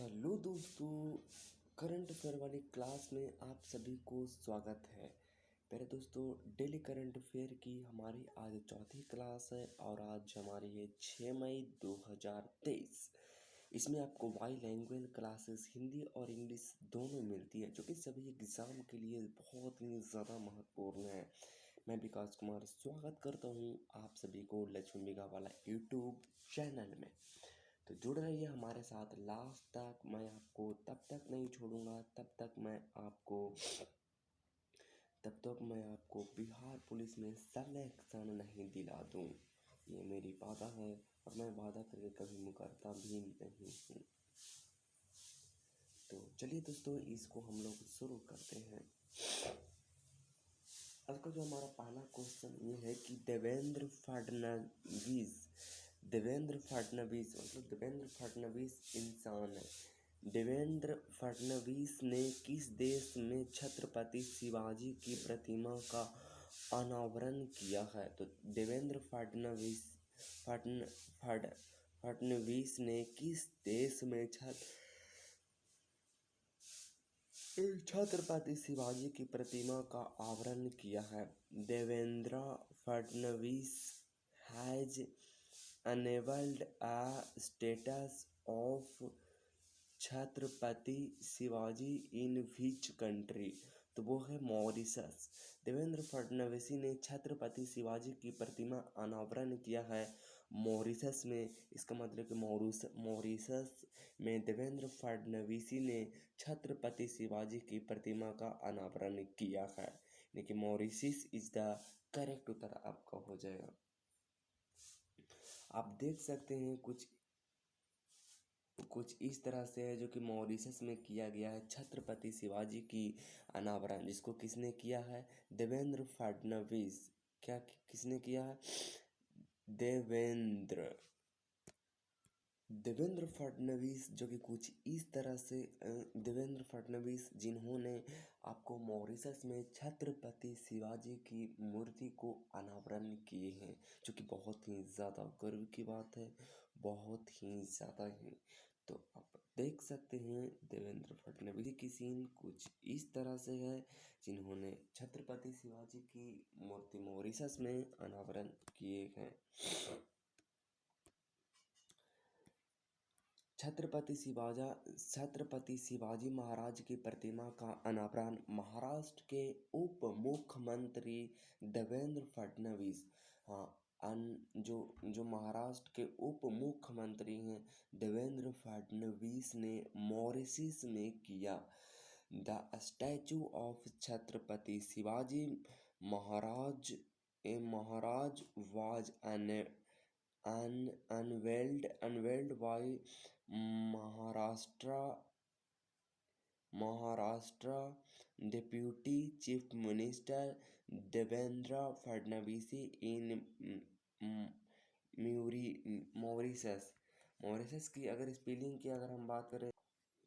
Hello दोस्तों, current affair वाली class में आप सभी को स्वागत है। पहले दोस्तों, डेली करंट अफेयर की हमारी आज चौथी क्लास है और आज हमारी है 6 मई 2023। इसमें आपको वाई लैंग्वेज क्लासेस हिंदी और इंग्लिश दोनों मिलती है, जो कि सभी एग्ज़ाम के लिए बहुत ही ज़्यादा महत्वपूर्ण है। मैं विकास कुमार स्वागत करता हूँ आप सभी को लक्ष्मी बिगा वाला यूट्यूब चैनल में। तो जुड़ रहिए हमारे साथ लास्ट तक। मैं आपको तब तक नहीं छोड़ूंगा तब तक मैं आपको बिहार पुलिस में सिलेक्शन नहीं दिला दूं। ये मेरी वादा है और मैं वादा करके कभी मुकरता भी नहीं हूँ। तो चलिए दोस्तों, इसको हम लोग शुरू करते हैं। आज का जो हमारा पहला क्वेश्चन ये है कि देवेंद्र फडणवीस इंसान है। देवेंद्र फडणवीस ने किस देश में छत्रपति शिवाजी की प्रतिमा का अनावरण किया है? तो देवेंद्र फडणवीस ने किस देश में छत्रपति शिवाजी की प्रतिमा का अनावरण किया है? Devendra Fadnavis has enabled a status of Chhatrapati Shivaji in which country? तो वो है मॉरिशस। देवेंद्र फडणवीस ने छत्रपति शिवाजी की प्रतिमा अनावरण किया है मॉरिशस में। इसका मतलब कि मॉरिशस में देवेंद्र फडणवीस ने छत्रपति शिवाजी की प्रतिमा का अनावरण किया है, यानी कि मॉरिशस इज द करेक्ट उत्तर आपका हो जाएगा। आप देख सकते हैं कुछ इस तरह से है, जो कि मॉरिशस में किया गया है छत्रपति शिवाजी की अनावरण, जिसको किसने किया है? देवेंद्र फडणवीस। किसने किया है? देवेंद्र फडणवीस, जो कि कुछ इस तरह से देवेंद्र फडणवीस जिन्होंने आपको मॉरिशस में छत्रपति शिवाजी की मूर्ति को अनावरण किए हैं, जो कि बहुत ही ज़्यादा गर्व की बात है, बहुत ही ज़्यादा ही। तो आप देख सकते हैं देवेंद्र फडणवीस की सीन कुछ इस तरह से है, जिन्होंने छत्रपति शिवाजी की मूर्ति मॉरिशस में अनावरण किए हैं। छत्रपति शिवाजी महाराज की प्रतिमा का अनावरण महाराष्ट्र के उप मुख्यमंत्री देवेंद्र फडणवीस, जो महाराष्ट्र के उप मुख्यमंत्री हैं देवेंद्र फडणवीस ने मॉरिशस में किया। The statue of Chhatrapati Shivaji Maharaj was unveiled by Maharashtra Deputy Chief Minister Devendra Fadnavis in Mauritius की अगर स्पेलिंग की अगर हम बात करें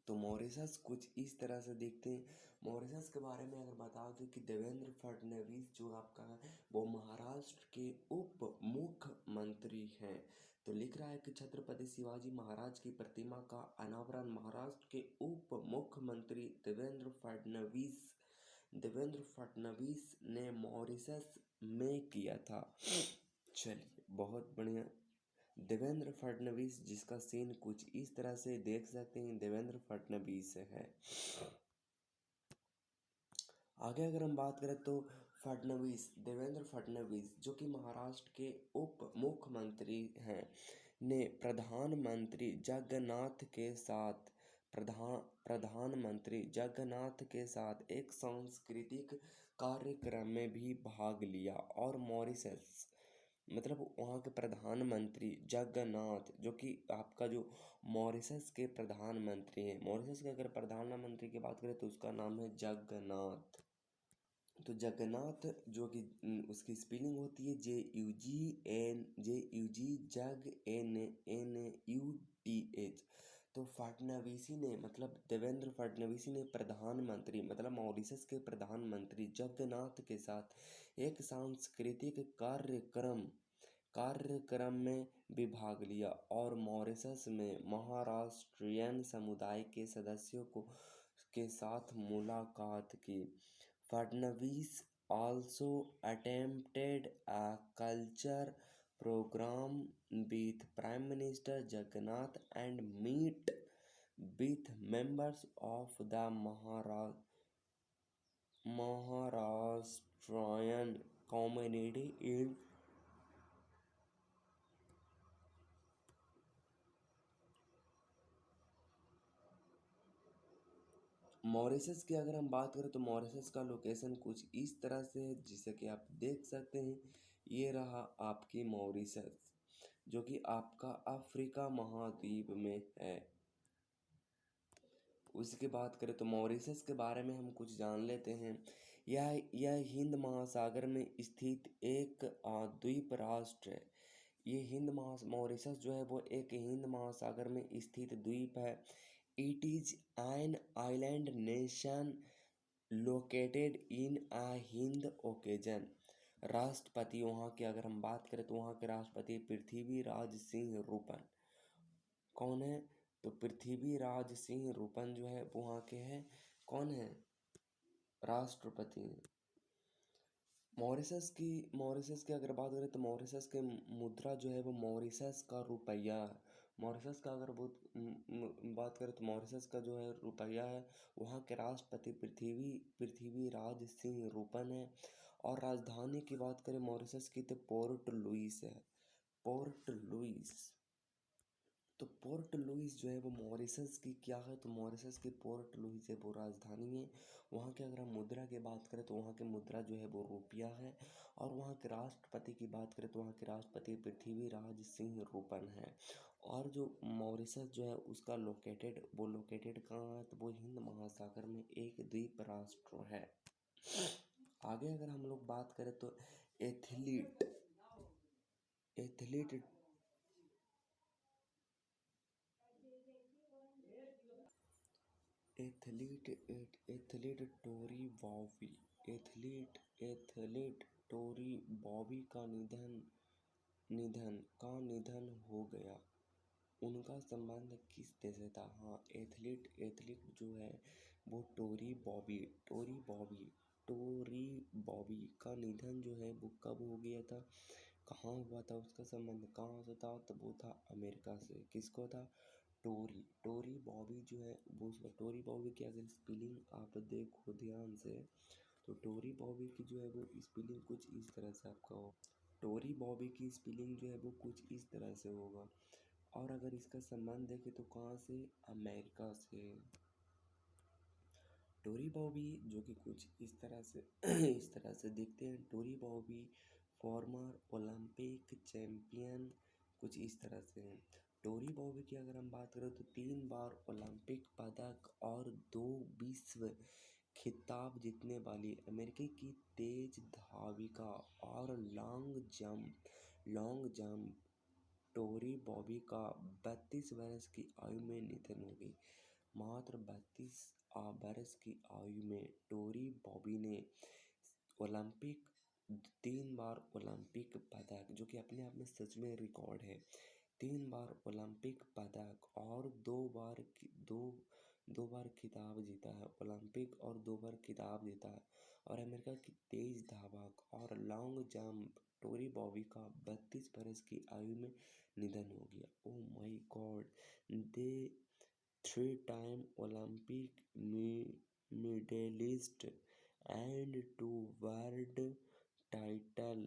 तो मॉरिशस कुछ इस तरह से देखते हैं। मॉरिशस के बारे में अगर बता दें कि देवेंद्र फडणवीस जो आपका है वो महाराष्ट्र के उप मुख्यमंत्री हैं। तो लिख रहा है कि छत्रपति शिवाजी महाराज की प्रतिमा का अनावरण महाराष्ट्र के उप मुख्यमंत्री देवेंद्र फडणवीस ने मॉरिशस में किया था। चलिए, बहुत बढ़िया। देवेंद्र फडणवीस, जिसका सीन कुछ इस तरह से देख सकते हैं, देवेंद्र फडणवीस है। आगे अगर हम बात करें तो देवेंद्र फडणवीस, जो कि महाराष्ट्र के उप मुख्यमंत्री हैं, ने प्रधानमंत्री जगन्नाथ के साथ एक सांस्कृतिक कार्यक्रम में भी भाग लिया और मॉरिशस, मतलब वहाँ के प्रधानमंत्री जगन्नाथ, जो कि आपका जो मॉरिशस के प्रधानमंत्री हैं, मॉरिशस के अगर प्रधानमंत्री की बात करें तो उसका नाम है जगन्नाथ। तो जगन्नाथ, जो कि उसकी स्पेलिंग होती है JUG NAUTH। तो फडणवीसी ने, मतलब देवेंद्र फडणवीसी ने प्रधानमंत्री, मतलब मॉरिशस के प्रधानमंत्री जगन्नाथ के साथ एक सांस्कृतिक कार्यक्रम में भी भाग लिया और मॉरिशस में महाराष्ट्रियन समुदाय के सदस्यों के साथ मुलाकात की। Fadnavis also attempted a culture program with Prime Minister Jagannath and meet with members of the Maharashtrian community in Mauritius की। अगर हम बात करें तो मॉरिशस का लोकेशन कुछ इस तरह से है, जिसे कि आप देख सकते हैं। ये रहा आपकी मॉरिशस, जो कि आपका अफ्रीका महाद्वीप में है। उसकी बात करें तो मॉरिशस के बारे में हम कुछ जान लेते हैं। यह हिंद महासागर में स्थित एक द्वीप राष्ट्र है। ये मॉरिशस जो है वो एक हिंद महासागर में स्थित द्वीप है। It is an island nation located in a Hind occasion. राष्ट्रपति वहाँ के अगर हम बात करें तो वहाँ के राष्ट्रपति पृथ्वीराज सिंह रूपन कौन है? तो पृथ्वीराज सिंह रूपन जो है वो वहाँ के हैं। कौन है? राष्ट्रपति। मॉरिशस की अगर बात करें तो मॉरिशस के मुद्रा जो है वो मॉरिशस का रुपया है। मॉरिशस का अगर बात करें तो मॉरिशस का जो है रुपया है। वहाँ के राष्ट्रपति पृथ्वीराज सिंह रूपन है। और राजधानी की बात करें मॉरिशस की तो पोर्ट लुइस है। Port Louis. तो पोर्ट लुइस जो है वो मॉरिशस की क्या है? तो मॉरिशस की पोर्ट लुइस है वो राजधानी है। वहाँ के अगर हम मुद्रा की बात करें तो वहाँ की मुद्रा जो है वो रुपया है। और वहाँ के राष्ट्रपति की बात करें तो वहाँ के राष्ट्रपति पृथ्वीराज सिंह रूपन है। और जो मॉरिशस जो है उसका लोकेटेड कहाँ है? तो वो हिंद महासागर में एक द्वीप राष्ट्र है। आगे अगर हम लोग बात करें तो athlete athlete athlete Tori Bowie का निधन हो गया। उनका संबंध किस देश से था? हाँ, एथलीट जो है वो टोरी बॉबी का निधन जो है वो कब हो गया था? कहाँ हुआ था? उसका संबंध कहाँ से था? तो वो था अमेरिका से। किसको था? टोरी बॉबी जो है वो टोरी बॉबी की अगर स्पेलिंग आप देखो ध्यान से तो टोरी बॉबी की जो है वो स्पेलिंग कुछ इस तरह से आपका हो। टोरी बॉबी की स्पेलिंग जो है वो कुछ इस तरह से होगा। और अगर इसका संबंध देखें तो कहाँ से? अमेरिका से। टोरी बॉबी जो कि कुछ इस तरह से इस तरह से दिखते हैं। Tori Bowie former Olympic champion कुछ इस तरह से हैं। टोरी बॉबी की अगर हम बात करें तो 3 बार ओलंपिक पदक और 2 विश्व खिताब जीतने वाली अमेरिकी की तेज धाविका और लॉन्ग जंप टोरी बॉबी का 32 वर्ष की आयु में निधन हो गई। मात्र 32 वर्ष की आयु में टोरी बॉबी ने ओलंपिक 3 बार ओलंपिक पदक, जो कि अपने आप में सच में रिकॉर्ड है, 3 बार ओलंपिक पदक और दो बार खिताब जीता है। ओलंपिक और 2 बार खिताब जीता है। और अमेरिका की तेज धावक और लॉन्ग जंप टोरी बॉबी का 32 वर्ष की आयु में निधन हो गया। Oh my God. They 3 time Olympic medallist and 2 world title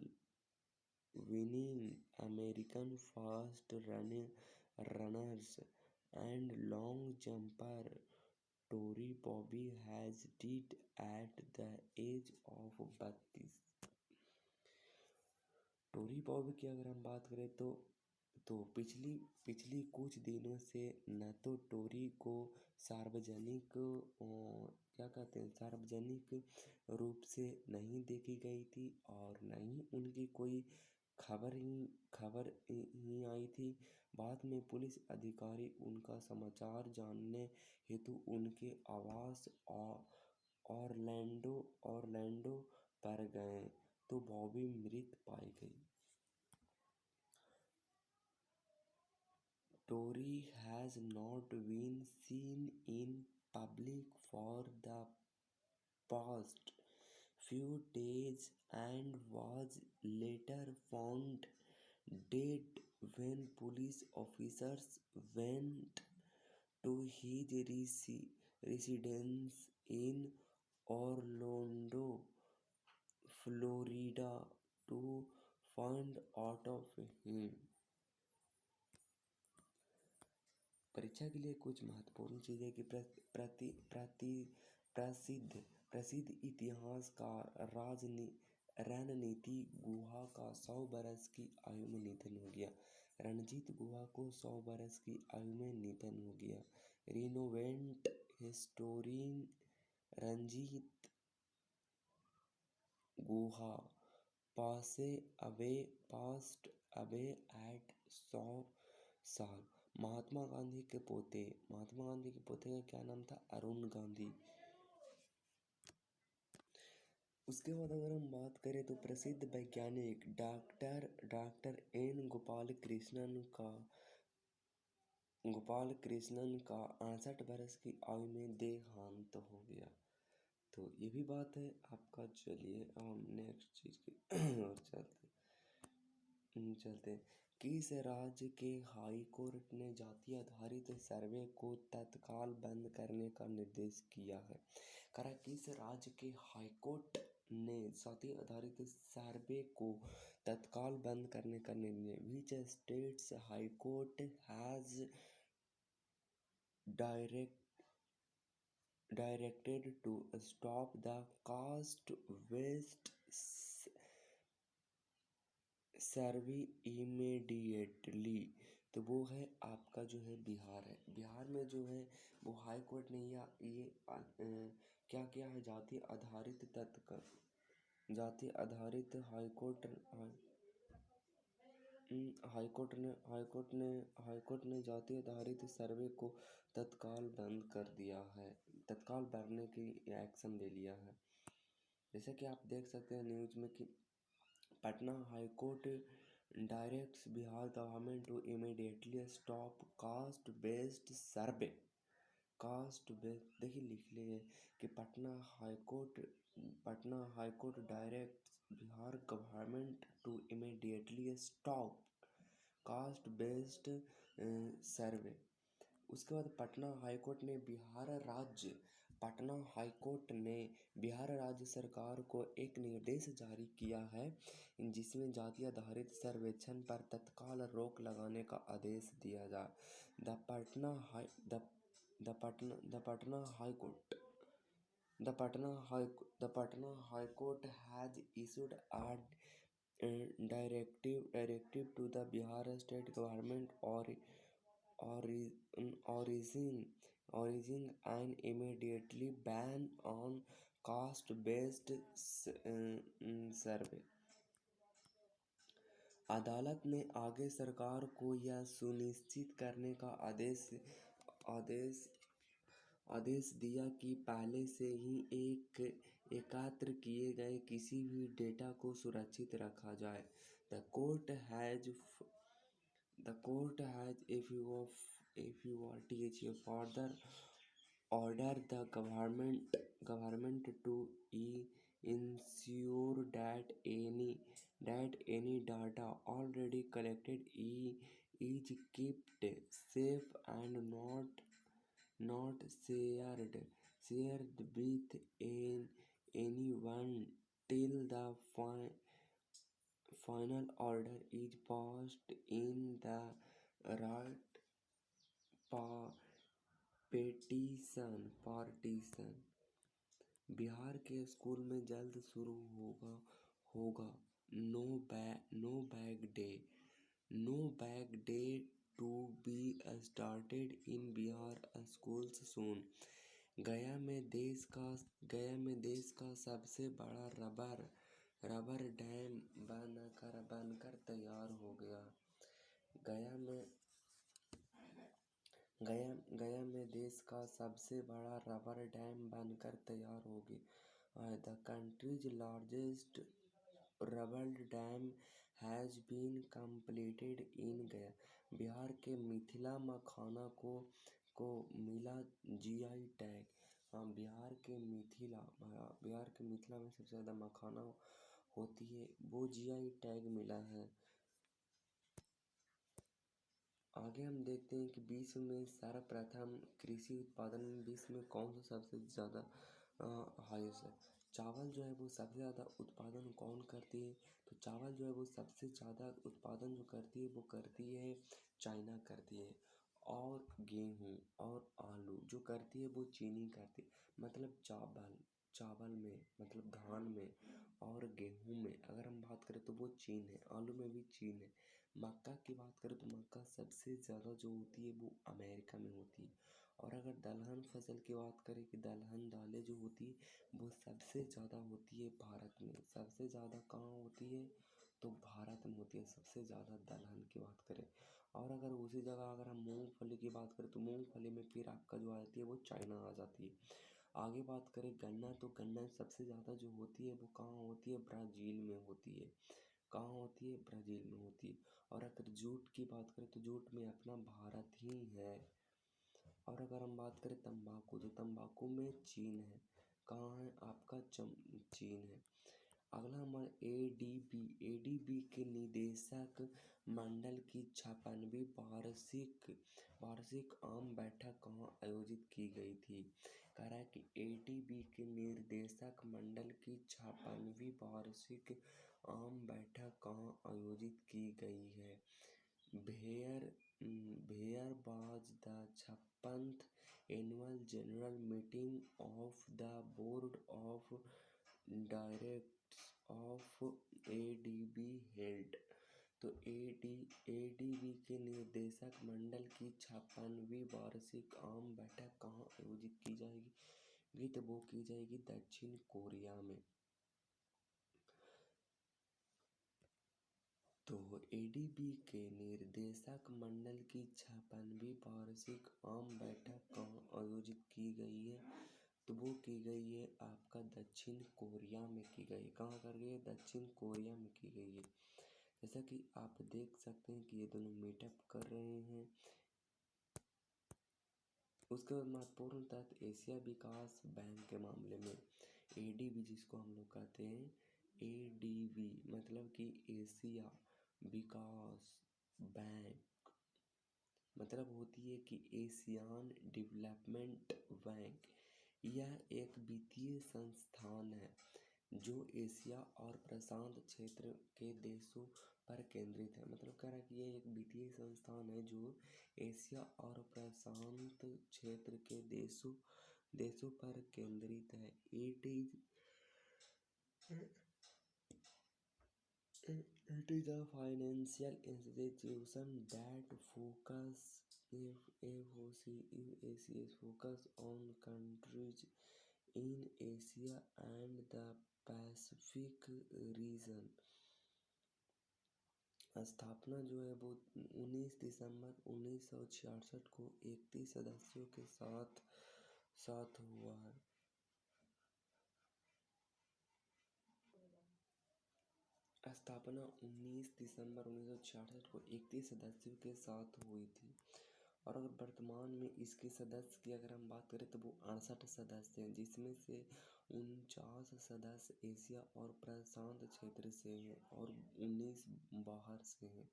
winning American fast runners and long jumper Tori Bobby has died at the age of 32। Tori Bowie की अगर हम बात करें तो पिछली कुछ दिनों से न तो टोरी को सार्वजनिक क्या कहते हैं सार्वजनिक रूप से नहीं देखी गई थी और न ही उनकी कोई खबर ही आई थी। बाद में पुलिस अधिकारी उनका समाचार जानने हेतु उनके आवास ऑरलैंडो पर गए तो बॉबी मृत पाई गई। Tory has not been seen in public for the past few days and was later found dead when police officers went to his residence in Orlando, Florida to find out of him. परीक्षा के लिए कुछ महत्वपूर्ण चीज़ें कि प्रसिद्ध प्रसिद्ध इतिहासकार रणनीति गुहा का 100 बरस की आयु में निधन हो गया। रणजीत गुहा को 100 बरस की आयु में निधन हो गया। Renowned historian Ranajit Guha passed away at 100 साल। महात्मा गांधी के पोते का क्या नाम था? अरुण गांधी। उसके बाद अगर हम बात करें तो प्रसिद्ध वैज्ञानिक डॉक्टर एन गोपाल कृष्णन का 68 बरस की आयु में देहांत हो गया। तो ये भी बात है आपका। चलिए हम नेक्स्ट चीज की ओर चलते हैं। किस राज्य के हाई कोर्ट ने जाति आधारित सर्वे को तत्काल बंद करने का निर्देश किया है? किस राज्य के हाई कोर्ट ने जाति आधारित सर्वे को तत्काल बंद करने का निर्णय? Which states high court has directed to stop the caste based survey immediately? तो वो है आपका जो है बिहार है। बिहार में जो है वो हाई कोर्ट ने ये क्या किया है? जाति आधारित हाई कोर्ट ने जाति आधारित सर्वे को तत्काल बंद कर दिया है। तत्काल भरने की एक्शन ले लिया है। जैसे कि आप देख सकते हैं न्यूज में कि Patna High Court directs Bihar government to immediately stop caste based survey. देखिए लिख लिए कि Patna High Court directs Bihar government to immediately stop caste based survey. उसके बाद पटना हाई कोर्ट ने बिहार राज्य सरकार को एक निर्देश जारी किया है जिसमें जाति आधारित सर्वेक्षण पर तत्काल रोक लगाने का आदेश दिया जाए। The Patna High court has issued a directive to the Bihar state government origin an immediately ban on caste based सर्वे। अदालत ने आगे सरकार को यह सुनिश्चित करने का आदेश दिया कि पहले से ही एकत्र किए गए किसी भी डेटा को सुरक्षित रखा जाए। The court has further ordered the government to ensure that any data already collected is kept safe and not shared with anyone till the final order is passed in the right partition। Bihar के school में जल्द शुरू होगा no bag day to be started in Bihar schools soon. Gaya में देश का सबसे बड़ा रबर डैम बनकर तैयार हो गया। गया में देश का सबसे बड़ा रबर डैम बनकर तैयार हो गया। The country's largest rubber dam has been completed in Gaya. Bihar के मिथिला मखाना को मिला जीआई टैग। हाँ, बिहार के मिथिला में सबसे ज़्यादा मखाना होती है, वो जीआई टैग मिला है। आगे हम देखते हैं कि विश्व में सर्वप्रथम कृषि उत्पादन में विश्व में कौन सा सबसे ज़्यादा हाईएस्ट है। चावल जो है वो सबसे ज़्यादा उत्पादन कौन करती है, तो चावल जो है वो सबसे ज़्यादा उत्पादन जो करती है वो करती है चाइना करती है। और गेहूँ और आलू जो करती है वो चीनी करती है। मतलब चावल में, मतलब धान में और गेहूँ में अगर हम बात करें तो वो चीन है, आलू में भी चीन है। मक्का की बात करें तो मक्का सबसे ज़्यादा जो होती है वो अमेरिका में होती है। और अगर दलहन फसल की बात करें कि दलहन दालें जो होती है वो सबसे ज़्यादा होती है भारत में। सबसे ज़्यादा कहाँ होती है, तो भारत में होती है सबसे ज़्यादा दलहन की बात करें। और अगर उसी जगह अगर हम मूंगफली की बात करें तो मूंगफली में फिर आपका जो आ जाती है वो चाइना आ जाती है। आगे बात करें गन्ना, तो गन्ना सबसे ज़्यादा जो होती है वो कहाँ होती है, ब्राज़ील में होती है। कहाँ होती है, ब्राज़ील में होती है। और अगर जूट की बात करें तो जूट में अपना भारत ही है। और अगर हम बात करें तंबाकू, तो तंबाकू में चीन है। कहाँ है आपका, चीन है। अगला हमारा एडीबी के निदेशक मंडल की 56वीं वार्षिक आम बैठक कहाँ आयोजित की गई थी। कह रहा है कि एडीबी के निर्देशक मंडल की 56वीं वार्षिक आम बैठक कहाँ आयोजित की गई है। Where was the 56th annual general meeting of the board of directors of ADB held. तो एडीबी के निर्देशक मंडल की 56वीं वार्षिक आम बैठक कहाँ आयोजित की जाएगी, तो वो की जाएगी दक्षिण कोरिया में। तो एडीबी के निर्देशक मंडल की 56वीं वार्षिक आम बैठक कहाँ आयोजित की गई है, तो वो की गई है आपका दक्षिण कोरिया में की गई। कहाँ कर गई है, दक्षिण कोरिया में की गई है। जैसा कि आप देख सकते हैं कि ये दोनों मीटअप कर रहे हैं। उसके बाद महत्वपूर्ण तथ्य एशिया विकास बैंक के मामले में एडीबी जिसको हम लोग कहते हैं, एडीबी मतलब कि एशिया विकास बैंक मतलब होती है कि एशियान डेवलपमेंट बैंक। यह एक वित्तीय संस्थान है जो एशिया और प्रशांत क्षेत्र के देशों पर केंद्रित है। मतलब कह रहा है कि ये एक वित्तीय संस्थान है जो एशिया और प्रशांत क्षेत्र के देशों पर केंद्रित है। It is a financial institution that focus on countries in Asia and the Pacific region। स्थापना जो है वो 19 दिसंबर 1966 को 31 सदस्यों के साथ हुआ है। स्थापना 19 दिसंबर 1966 को 31 सदस्यों के साथ हुई थी। और अगर वर्तमान में इसके सदस्य की अगर हम बात करें तो वो 68 सदस्य हैं, जिसमें से 49 सदस्य एशिया और प्रशांत क्षेत्र से हैं और 19 बाहर से हैं।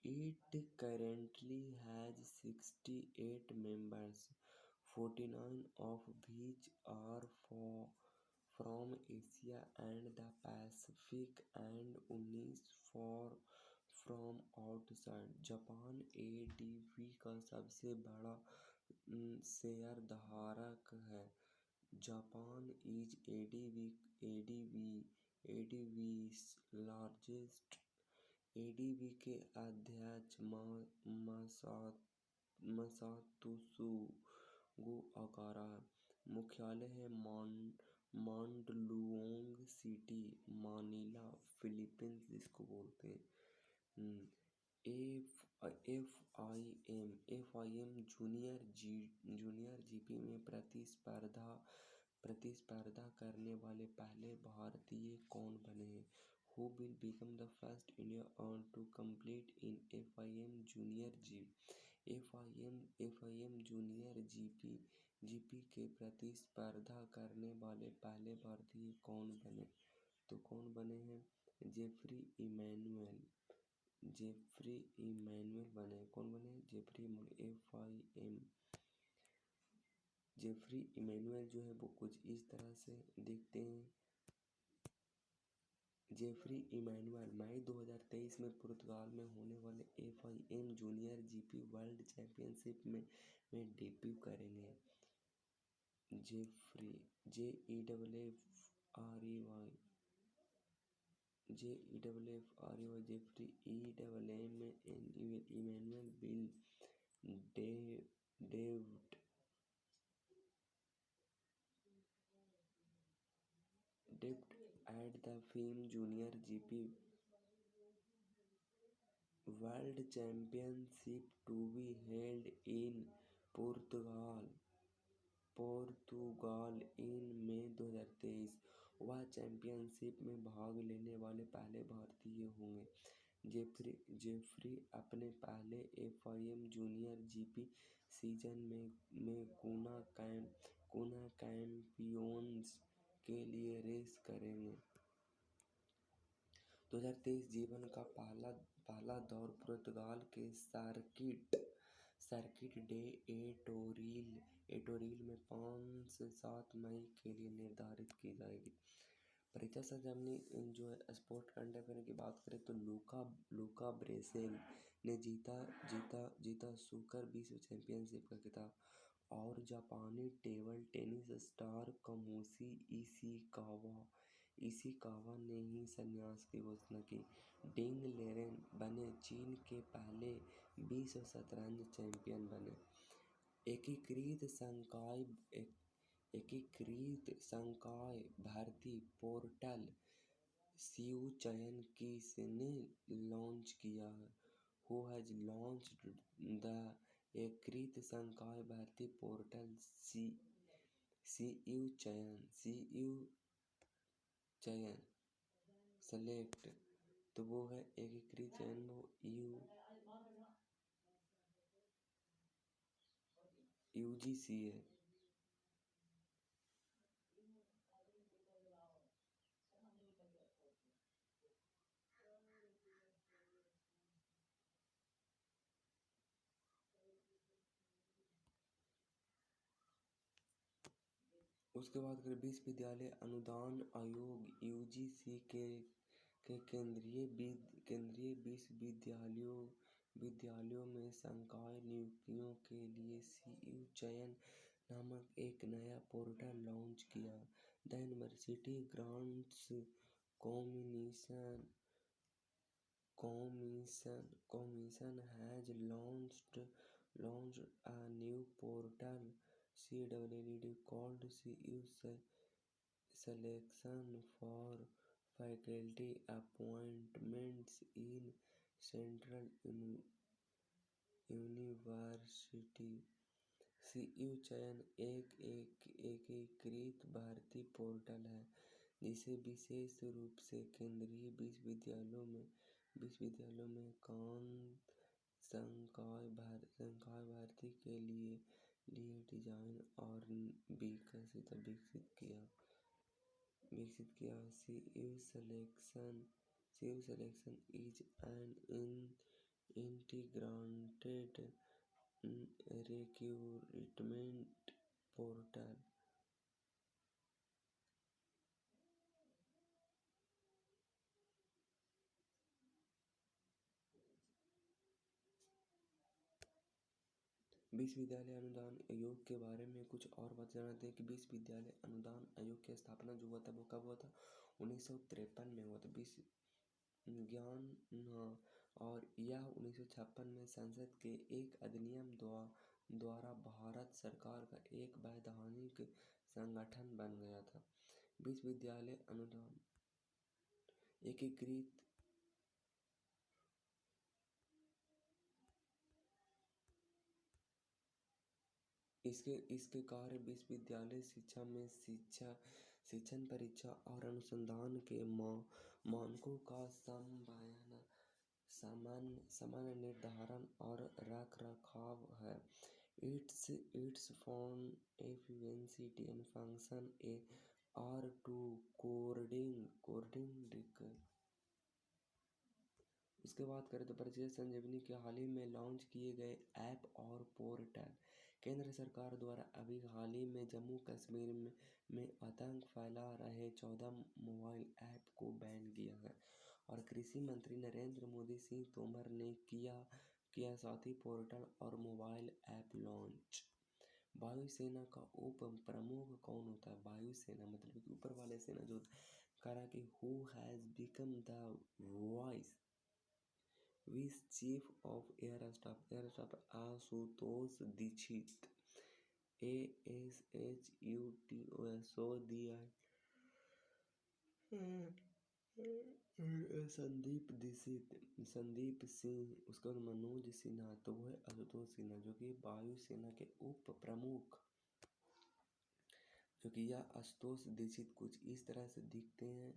It currently has 68 members, 49 of which are from Asia and the Pacific and 19 from outside। Japan ADB का सबसे बड़ा शेयरधारक है। Japan is ADB's largest. ADB के अध्यक्ष मसात्सुगो ओकारा। मुख्यालय है मांडलुओंग सिटी, मानीला, फिलीपींस जिसको बोलते हैं। F I am junior GP में प्रतिस्पर्धा करने वाले पहले भारतीय कौन बने हैं। who will become the first Indian to complete in FIM Junior G FIM junior GP के प्रतिस्पर्धा करने वाले पहले भारतीय कौन बने? तो कौन बने हैं? जेफरी इमैनुअल बने। कौन बने? जेफरी इमैनुअल जो है वो कुछ इस तरह से देखते हैं। जेफरी इमैनुअल मई 2023 में पुर्तगाल में होने वाले FIM junior GP world championship में डेब्यू करेंगे। Jeffrey JEFFREY Jeffrey Emmanuel Bill debut at the FIM Junior GP World Championship to be held in Portugal in मई 2023। वह चैंपियनशिप में भाग लेने वाले पहले भारतीय होंगे। जेफरी अपने पहले FIM जूनियर जीपी सीजन में कूना कैंपियोन्स के लिए रेस करेंगे। 2023 जीवन का पहला दौर पुर्तगाल के सर्किट डे एटोरिल में 5 से 7 मई के लिए निर्धारित की जाएगी। परीक्षा से हमने जो है स्पोर्ट कंटेम्प्रेरी की बात करें तो लूका ब्रेसेल ने जीता सुकर विश्व चैंपियनशिप का खिताब। और जापानी टेबल टेनिस स्टार कामोशी इशिकावा ने ही संन्यास की घोषणा की। डिंग लेरेन बने चीन के पहले विश्व शतरंज चैंपियन बने। एकीकृत संकाय भर्ती पोर्टल सीयू चयन किसने लॉन्च किया है? Who has launched the एकीकृत संकाय भर्ती पोर्टल सीयू चयन सेलेक्ट? तो वो है एकीकृत चयन, वो UGC है। उसके बाद अगर विश्वविद्यालय अनुदान आयोग UGC के केंद्रीय विश्वविद्यालयों में संकाय नियुक्तियों के लिए सीयू चयन नामक एक नया पोर्टल लॉन्च किया। The university grants Commission has launched a new portal CWD called CU Selection for faculty appointments in Central University। CU चयन एक एकीकृत भर्ती पोर्टल है जिसे विशेष रूप से केंद्रीय विश्वविद्यालयों में संकाय भर्ती के लिए डिजाइन और विकसित किया। CU selection is an integrated recruitment portal. विश्वविद्यालय अनुदान आयोग के बारे में कुछ और बात जानते हैं कि विश्वविद्यालय अनुदान आयोग की स्थापना जो हुआ था वो कब हुआ था? 1953 में हुआ था। और यह 1956 में संसद के एक अधिनियम द्वारा भारत सरकार का एक वैधानिक संगठन बन गया था। विश्वविद्यालय अनुदान एकीकृत इसके कार्य विश्वविद्यालय शिक्षा में शिक्षण, परीक्षा और अनुसंधान के मानकों का सामान्य निर्धारण और रखरखाव है। Its fund efficiency and function are to coordinate। उसके बाद करें तो परिचय संजीवनी के हाल ही में लॉन्च किए गए ऐप और पोर्टल। केंद्र सरकार द्वारा अभी हाल ही में जम्मू कश्मीर में आतंक फैला रहे 14 मोबाइल ऐप को बैन किया है और कृषि मंत्री नरेंद्र मोदी सिंह तोमर ने किया साथी पोर्टल और मोबाइल ऐप लॉन्च। वायुसेना का उप प्रमुख कौन होता है? वायुसेना मतलब कि ऊपर वाले सेना जो करा कि who has become the voice vice chief of air staff Ashutosh Dixit ASHUTO दिया संदीप सिंह, उसका मनोज सिन्हा, तो वो है आशुतोष सिन्हा जो कि वायुसेना के उप प्रमुख, जो कि यह आशुतोष दीक्षित कुछ इस तरह से दिखते हैं।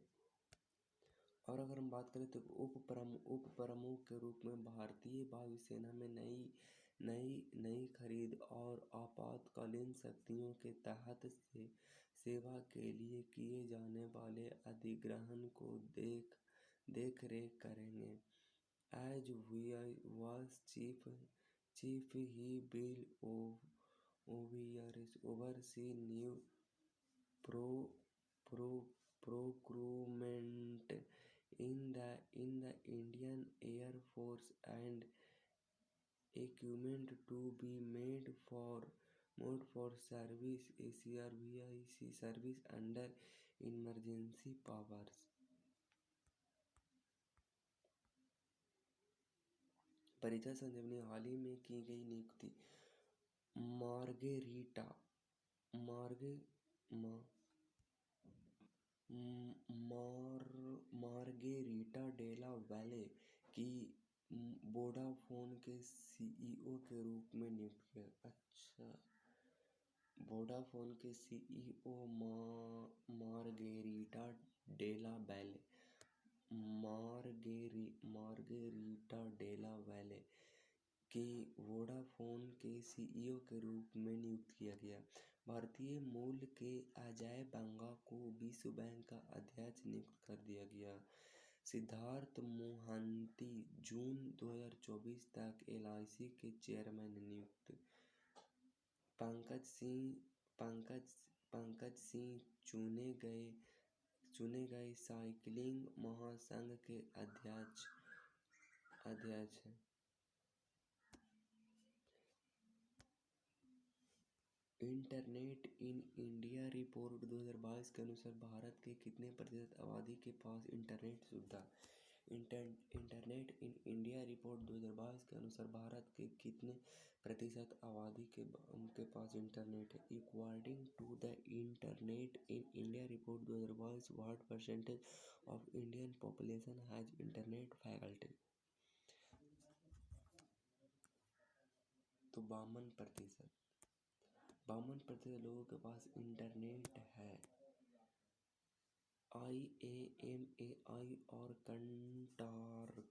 और अगर हम बात करें तो उप प्रमुख के रूप में भारतीय वायुसेना में नई खरीद और आपातकालीन शक्तियों के तहत सेवा के लिए किए जाने वाले अधिग्रहण को देख रेख करेंगे। As vice chief he will oversee new procurement in the Indian Air Force and equipment to be made for service service under emergency powers। परिचय संजीवनी हाल ही में की गई नियुक्ति मार्गेरिटा डेला वैले की वोडाफोन के CEO के रूप में नियुक्त किया। अच्छा, वोडाफोन के CEO मार्गेरिटा डेला वैले मार्गेरिटा डेला वैले की वोडाफोन के CEO के रूप में नियुक्त किया गया। भारतीय मूल के अजय बंगा को विश्व बैंक का अध्यक्ष नियुक्त कर दिया गया। सिद्धार्थ मोहंती जून 2024 तक LIC के चेयरमैन नियुक्त। पंकज सिंह चुने गए साइकिलिंग महासंघ के अध्यक्ष हैं। इंटरनेट इन इंडिया रिपोर्ट 2022 के अनुसार भारत के कितने प्रतिशत आबादी के पास इंटरनेट सुविधा? इंटरनेट इन इंडिया रिपोर्ट 2022 के अनुसार भारत के कितने प्रतिशत आबादी के पास इंटरनेट है? According to the internet in India report 2022, what percentage of Indian population has internet facility? तो 52% लोगों के पास इंटरनेट है। IAMAI और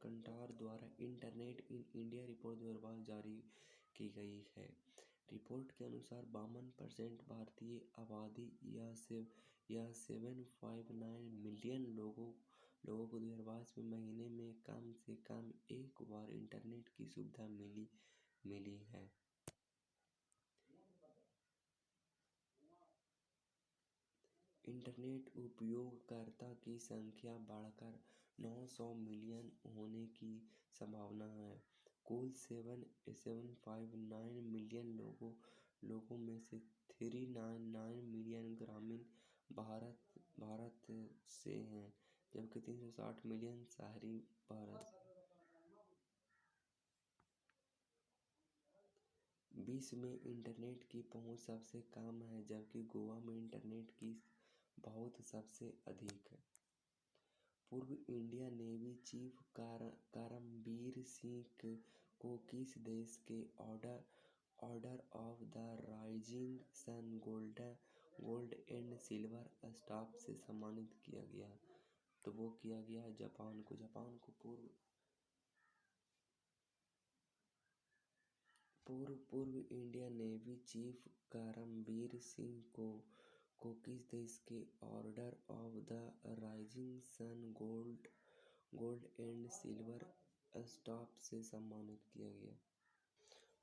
कंटार द्वारा इंटरनेट इन इंडिया रिपोर्ट 2022 जारी की गई है। रिपोर्ट के अनुसार 52% भारतीय आबादी या 759 मिलियन लोगों को 2022 में महीने में कम से कम एक बार इंटरनेट की सुविधा मिली है। इंटरनेट उपयोगकर्ता की संख्या बढ़कर 900 मिलियन होने की संभावना है। कुल 759 मिलियन लोगों में से 399 मिलियन ग्रामीण भारत से हैं, जबकि 360 मिलियन शहरी भारत। विश्व में इंटरनेट की पहुंच सबसे कम है, जबकि गोवा में इंटरनेट की बहुत सबसे अधिक है। पूर्व Indian Navy chief Karambir Singh को किस देश के Order of the Rising Sun gold and silver staff से सम्मानित किया गया। तो वो किया गया है जापान को पूर्व Indian Navy chief Karambir Singh को किस देश के Order of the Rising Sun gold and silver staff से सम्मानित किया गया।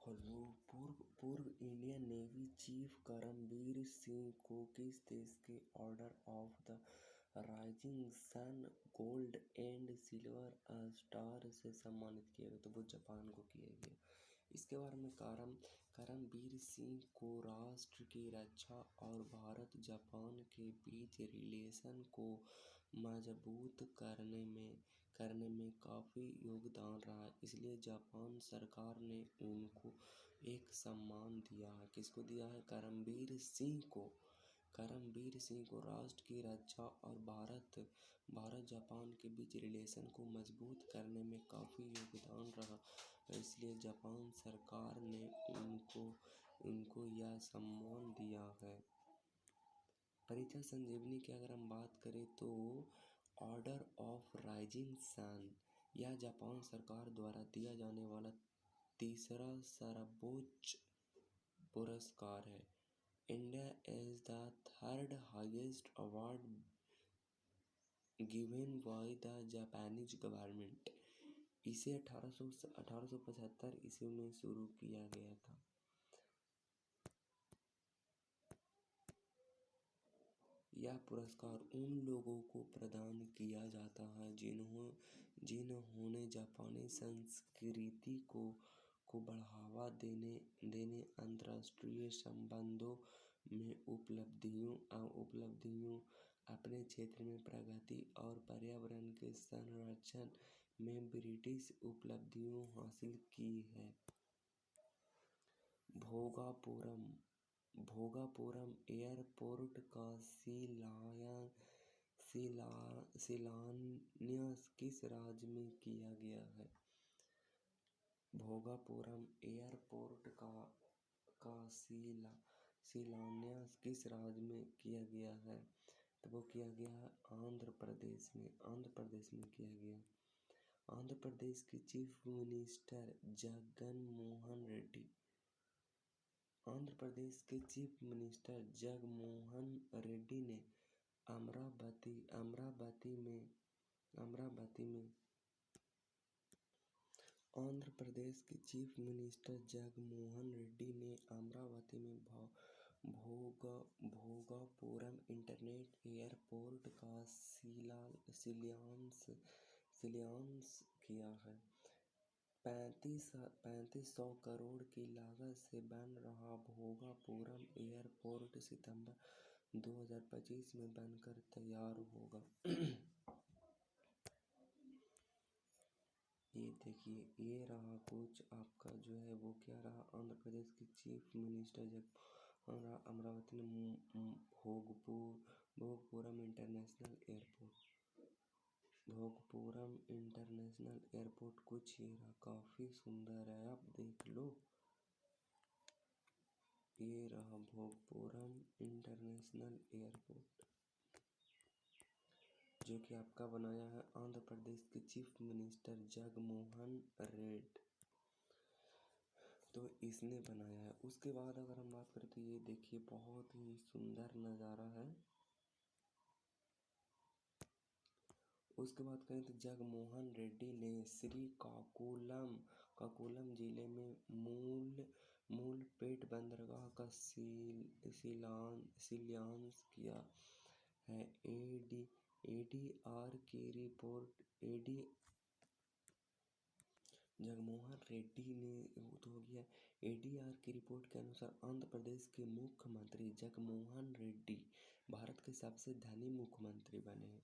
और वो पूर्व Indian Navy chief Karambir Singh को किस देश के Order of the Rising Sun gold and silver star से सम्मानित किया गया। तो वो जापान को किया गया। इसके बारे में करमबीर सिंह को राष्ट्र की रक्षा और भारत जापान के बीच रिलेशन को मजबूत करने में काफ़ी योगदान रहा है, इसलिए जापान सरकार ने उनको एक सम्मान दिया है। किसको दिया है? करमबीर सिंह को राष्ट्र की रक्षा और भारत जापान के बीच रिलेशन को मजबूत करने में काफ़ी योगदान रहा, इसलिए जापान सरकार ने उनको यह सम्मान दिया है। परीक्षा संजीवनी की अगर हम बात करें तो ऑर्डर ऑफ राइजिंग सन यह जापान सरकार द्वारा दिया जाने वाला तीसरा सर्वोच्च पुरस्कार है। India is the third highest award given by the Japanese government. इसे 1875 ईस्वी में शुरू किया गया था। यह पुरस्कार उन लोगों को प्रदान किया जाता है जिन्होंने जापानी संस्कृति को बढ़ावा देने अंतर्राष्ट्रीय संबंधों में उपलब्धियों, अपने क्षेत्र में प्रगति और पर्यावरण के संरक्षण में ब्रिटिश उपलब्धियों हासिल की है। भोगापुरम एयरपोर्ट का शिलान्यास किस राज्य में किया गया है? भोगापुरम एयरपोर्ट का शिलान्यास किस राज्य में किया गया है? तो वो किया गया है आंध्र प्रदेश में किया गया। आंध्र प्रदेश के चीफ मिनिस्टर जगनमोहन रेड्डी ने अमरावती में आंध्र प्रदेश के चीफ मिनिस्टर जगनमोहन रेड्डी ने अमरावती में भोगापुरम इंटरनेशनल एयरपोर्ट का शिलान्यास किया है। 3500 करोड़ की लागत से बन रहा भोगापुरम एयरपोर्ट सितंबर 2025 में बनकर तैयार होगा। ये देखिए, ये रहा कुछ आपका जो है वो क्या रहा, आंध्र प्रदेश के चीफ मिनिस्टर अमरावती में भोगपुरम इंटरनेशनल एयरपोर्ट कुछ ये रहा, काफ़ी सुंदर है, आप देख लो। ये रहा भोगपुरम इंटरनेशनल एयरपोर्ट जो कि आपका बनाया है आंध्र प्रदेश के चीफ मिनिस्टर जगनमोहन रेड्डी, तो इसने बनाया है। उसके बाद अगर हम बात करें तो ये देखिए बहुत ही सुंदर नज़ारा है। उसके बाद करें तो जगनमोहन रेड्डी ने श्रीकाकुलम जिले में मूलपेट बंदरगाह का शिलान्यास किया है। जगनमोहन रेड्डी ने तो हो गया। एडीआर की रिपोर्ट के अनुसार आंध्र प्रदेश के मुख्यमंत्री जगनमोहन रेड्डी भारत के सबसे धनी मुख्यमंत्री बने हैं।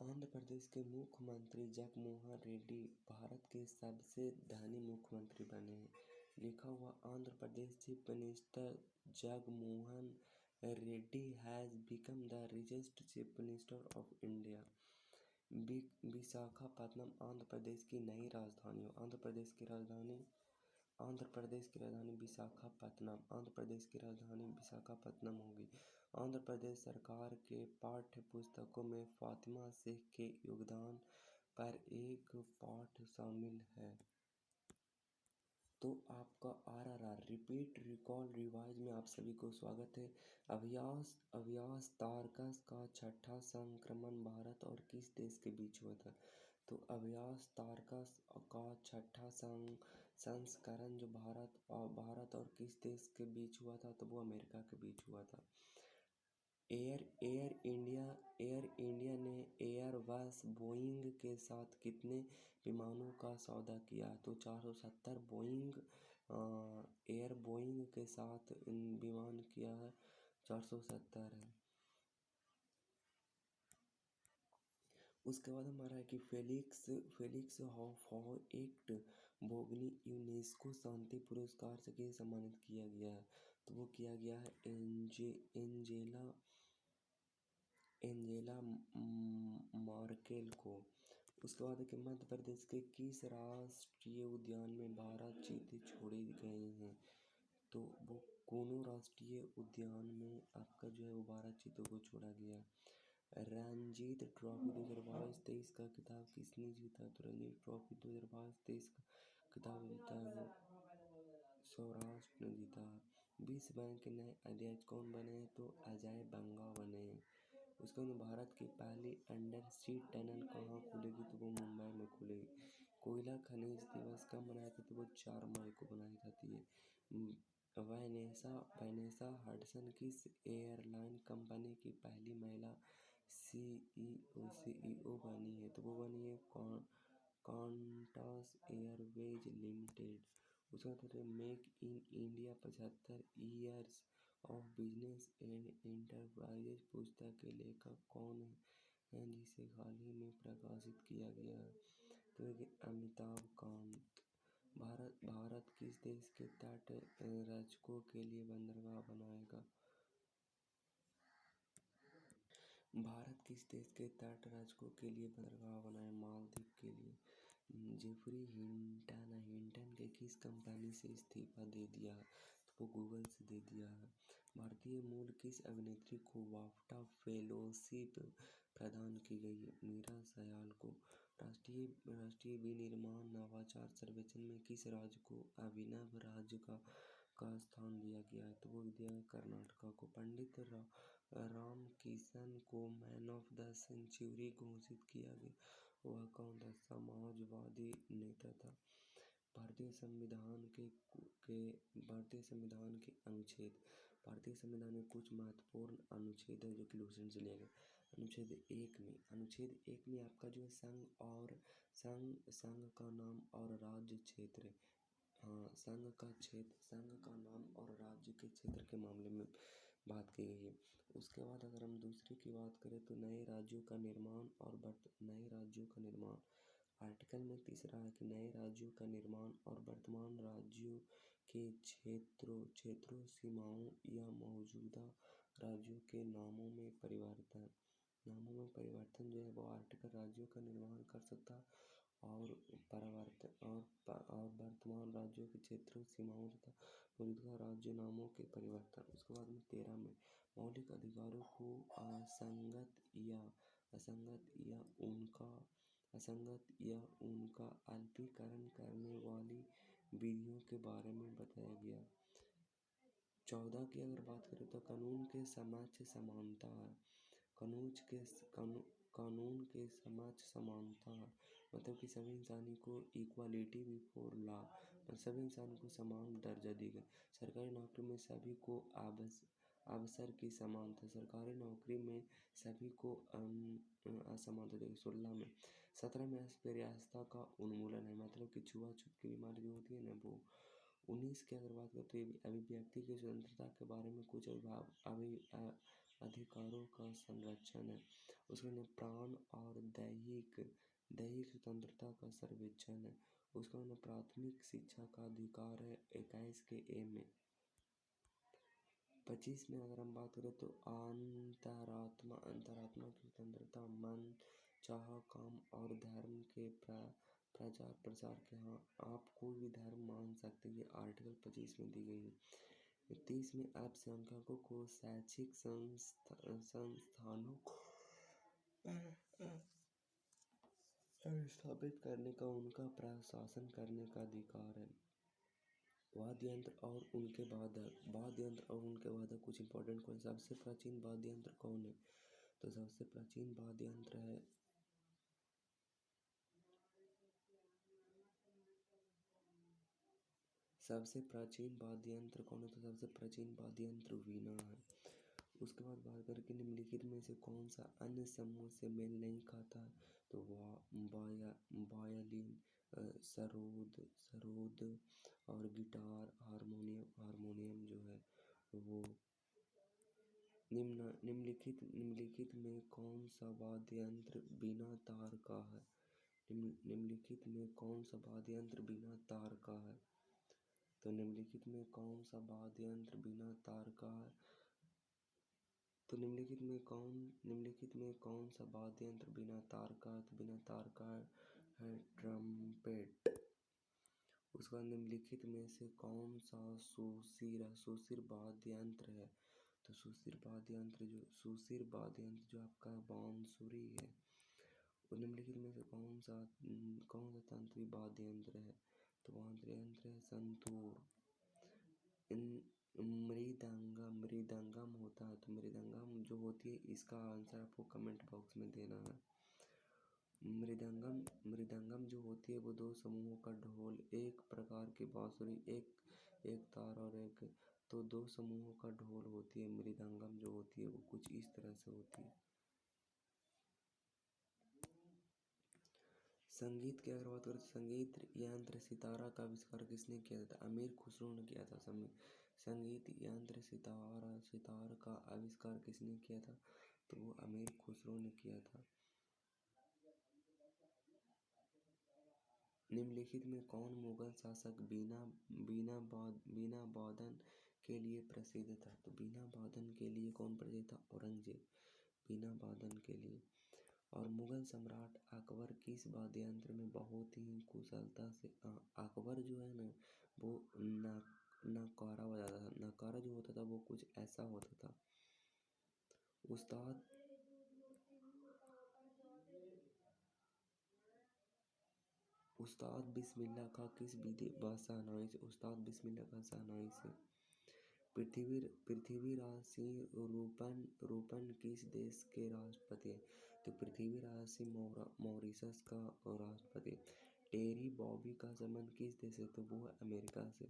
आंध्र प्रदेश के मुख्यमंत्री जगनमोहन रेड्डी भारत के सबसे धनी मुख्यमंत्री बने हैं। लिखा हुआ Andhra Pradesh chief minister Jaganmohan Reddy has become the richest chief minister of India. Visakhapatnam Andhra Pradesh की नई राजधानी हो। आंध्र प्रदेश की राजधानी आंध्र प्रदेश की राजधानी विशाखापत्तनम। आंध्र प्रदेश की राजधानी विशाखापत्तनम होगी। आंध्र प्रदेश सरकार के पाठ्य पुस्तकों में फातिमा शेख के योगदान पर एक पाठ शामिल है। तो आपका RRR रिपीट रिकॉल रिवाइज में आप सभी को स्वागत है। अभ्यास तारकस का छठा संक्रमण भारत और किस देश के बीच हुआ था? तो अभ्यास तारकस का छठा संस्करण जो भारत और किस देश के बीच हुआ था? तो वो अमेरिका के बीच हुआ था। एयर इंडिया ने एयरबस बोइंग के साथ कितने विमानों का सौदा किया? तो 470 बोइंग के साथ विमान किया है, 470 है। उसके बाद हमारा है कि फेलिक्स हॉफएक्ट बोगनी यूनेस्को शांति पुरस्कार से किसे सम्मानित किया गया है? तो वो किया गया है एंजेला मार्केल को। उसके बाद है कि मध्य प्रदेश के किस राष्ट्रीय उद्यान में 12 चीते छोड़े गए हैं? तो वो कूनो राष्ट्रीय उद्यान में आपका जो है वो 12 चीतों को छोड़ा गया है। रणजी ट्रॉफी 2022-23 का खिताब किसने जीता? तो रणजी ट्रॉफी 2022-23 का खिताब जीता है वो सौराष्ट्र ने जीता। विश्व बैंक के नए अध्यक्ष कौन बने हैं? तो अजय बंगा बने हैं। उसके बाद भारत की पहली अंडर सी टनल कहाँ खुलेगी? तो वो मुंबई में खुलेगी। कोयला खनिज दिवस कब मनाया जाता है? तो वो 4 मई को मनाई जाती है। वैनेसा हडसन किस एयरलाइन कंपनी की पहली महिला सीईओ बनी है? तो वो बनी है कॉन्टास एयरवेज लिमिटेड। उसके बाद make in India 75 years of business and enterprises पुस्तक के लेखक कौन है जिसे हाल ही में प्रकाशित किया गया है? तो अमिताभ कांत। भारत किस देश के तट रक्षकों के लिए बंदरगाह बनाएगा? भारत किस देश के तट रक्षकों के लिए बंदरगाह बनाए? मालदीव के लिए। जेफरी हिंटन के किस कंपनी से इस्तीफा दे दिया? तो वो गूगल से दे दिया है। भारतीय मूल किस अभिनेत्री को बाफ्टा फेलोशिप प्रदान की गई? मीरा सयाल को। राष्ट्रीय विनिर्माण नवाचार सर्वेक्षण में किस राज्य को अभिनव राज्य का स्थान दिया गया है? तो वो दिया है कर्नाटका को। पंडित रामकिशन को मैन ऑफ द सेंचुरी घोषित किया गया, वह कौन था? समाजवादी नेता था। भारतीय संविधान के अनुच्छेद। भारतीय संविधान में कुछ महत्वपूर्ण अनुच्छेद है जो कि लोसेंट से लिया गया। अनुच्छेद एक में आपका जो है संघ का नाम और राज्य क्षेत्र, हाँ संघ का नाम और राज्य के क्षेत्र के मामले में बात की गई है। उसके बाद अगर हम दूसरी की बात करें तो नए राज्यों का निर्माण आर्टिकल में तीसरा है कि नए राज्यों का निर्माण और वर्तमान राज्यों के क्षेत्रों सीमाओं या मौजूदा राज्यों के नामों में परिवर्तन जो है वो आर्टिकल राज्यों का निर्माण कर सकता है और वर्तमान राज्यों के क्षेत्रों सीमाओं तथा मौजूदा राज्य नामों के परिवर्तन। उसके बाद में 13 में मौलिक अधिकारों को असंगत या उनका अल्पीकरण करने वाली विधियों के बारे में बताया गया। 14 की अगर बात करें तो कानून के समक्ष समानता है। कानून के समक्ष समानता है मतलब कि सभी इंसानी को इक्वालिटी बिफोर लॉ, सभी इंसानों को समान दर्जा दी गई। सरकारी नौकरी में सभी को अवसर की समानता, सरकारी नौकरी में सभी को असमानता दी गई। 16 में 17 में अस्पृश्यता का उन्मूलन है मतलब कि छुआछूत की बीमारी जो होती है ना वो। 19 की अगर बात करें तो ये अभिव्यक्ति की स्वतंत्रता के बारे में कुछ अधिकारों का संरक्षण है। उसके बाद प्राण और दैहिक स्वतंत्रता का सर्वेक्षण है। उसके बाद प्राथमिक शिक्षा का अधिकार है 21 के ए में। 25 में अगर हम बात करें तो अंतरात्मा की स्वतंत्रता मन चाहा काम और धर्म के प्रचार प्रसार के। हाँ, आप कोई भी धर्म मान सकते हैं, ये आर्टिकल 25 में दी गई है। 30 में अल्पसंख्यकों को शैक्षिक संस्थानों को स्थापित करने का, उनका प्रशासन करने का अधिकार है। वाद्य यंत्र और उनके वादक कुछ इंपॉर्टेंट क्वेश्चन। सबसे प्राचीन वाद्य यंत्र कौन है? तो सबसे प्राचीन वाद्य यंत्र है सबसे प्राचीन वाद्य यंत्र कौन है? तो सबसे प्राचीन वाद्य यंत्र वीणा है। उसके बाद बात करें कि निम्नलिखित में से कौन सा अन्य समूह से मेल नहीं खाता है? तो वायलिन, सरोद और गिटार, हारमोनियम जो है वो। निम्नलिखित में कौन सा वाद्य यंत्र बिना तार का है? निम्नलिखित में कौन सा वाद्य यंत्र बिना तार का है? तो निम्नलिखित में कौन सा वाद्य यंत्र बिना तार का है? तो निम्नलिखित में कौन सा वाद्य यंत्र बिना तार का है? तो बिना तार का है ट्रम्पेट। उसके बाद निम्नलिखित में से कौन सा सुशिर वाद्य यंत्र है? तो सुशिर वाद्य यंत्र जो आपका बांसुरी है। और निम्नलिखित में से कौन सा तंत्री वाद्य यंत्र है? तो वाद्य यंत्र है संतूर। मृदंगम होता है। तो मृदंगम जो होती है, इसका आंसर आपको कमेंट बॉक्स में देना है। मृदंगम जो होती है वो दो समूहों का ढोल, एक प्रकार की बांसुरी, एक तार और एक, तो दो समूहों का ढोल होती है। मृदंगम जो होती है वो कुछ इस तरह से होती है। संगीत की अगर बात करें तो संगीत यंत्र सितारा का आविष्कार किसने किया था? अमीर खुसरो ने किया था। संगीत यंत्र सितार का आविष्कार किसने किया था? तो वो अमीर खुसरो ने किया था। निम्नलिखित में कौन मुगल शासक बीना वादन के लिए प्रसिद्ध था? तो बीना वादन के लिए कौन प्रसिद्ध था? औरंगजेब, बीना वादन के लिए। और मुगल सम्राट अकबर किस वाद्य यंत्र में बहुत ही कुशलता से अकबर जो है ना वो नगारा बजाता था। नगारा जो होता था वो कुछ ऐसा होता था। उस्ताद बिस्मिल्लाह खां किस विधि व शहनाई से? उस्ताद बिस्मिल्लाह खां शहनाई से। पृथ्वीराज सिंह रूपन किस देश के राष्ट्रपति हैं? तो पृथ्वीराज सिंह मॉरिशस का राष्ट्रपति। टेरी बॉबी का संबंध किस देश से? तो वो है अमेरिका से।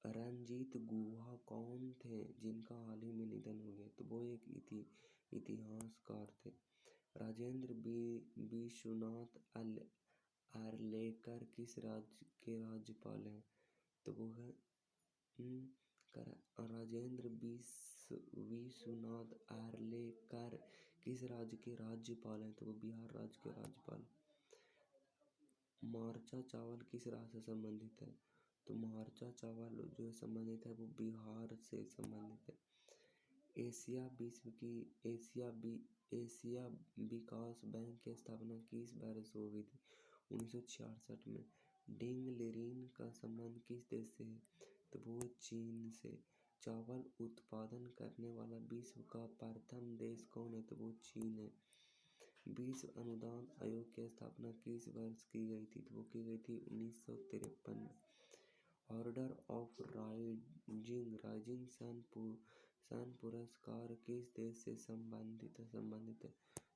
रणजीत गुहा कौन थे जिनका हाल ही में निधन हो गया? तो वो एक इतिहासकार थे। राजेंद्र विश्वनाथ आर्लेकर किस राज्य के राज्यपाल हैं? तो वो है राजेंद्र विश्वनाथ आर्लेकर किस राज्य के राज्यपाल हैं? तो वो बिहार राज्य के राज्यपाल। मार्चा चावल किस राज्य से संबंधित है? तो मार्चा चावल जो संबंधित है वो बिहार से संबंधित है। एशिया विकास बैंक की स्थापना किस वर्ष हो गई थी? 1966 में। डिंग लेरिन का संबंध किस देश से है? तो वो चीन से। चावल उत्पादन करने वाला विश्व का प्रथम देश कौन है? तो वो चीन है। विश्व अनुदान आयोग की स्थापना किस वर्ष की गई थी? तो वो की गई थी 1953 में। ऑर्डर ऑफ राइजिंग सन पुरस्कार किस देश से संबंधित है?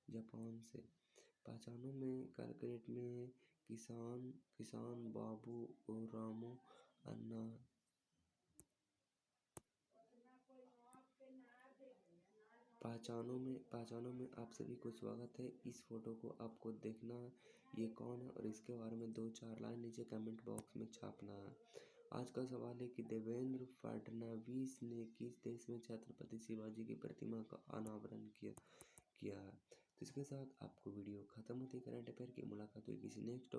जापान से। पहचानों में कालक्लेट में किसान बाबू और रामू अन्ना। पहचानों में आप सभी को स्वागत है। इस फोटो को आपको देखना है, ये कौन है और इसके बारे में 2-4 लाइन नीचे कमेंट बॉक्स में छापना है। आज का सवाल है कि देवेंद्र फडणवीस ने किस देश में छत्रपति शिवाजी की प्रतिमा का अनावरण किया है? तो इसके साथ आपको वीडियो खत्म होती है। करंट अफेयर की मुलाकात हुई किसी नेक्स्ट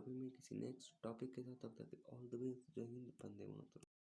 टॉपिक के साथ। तब तक ऑल द बेस्ट। जय हिंद, वंदे मातरम।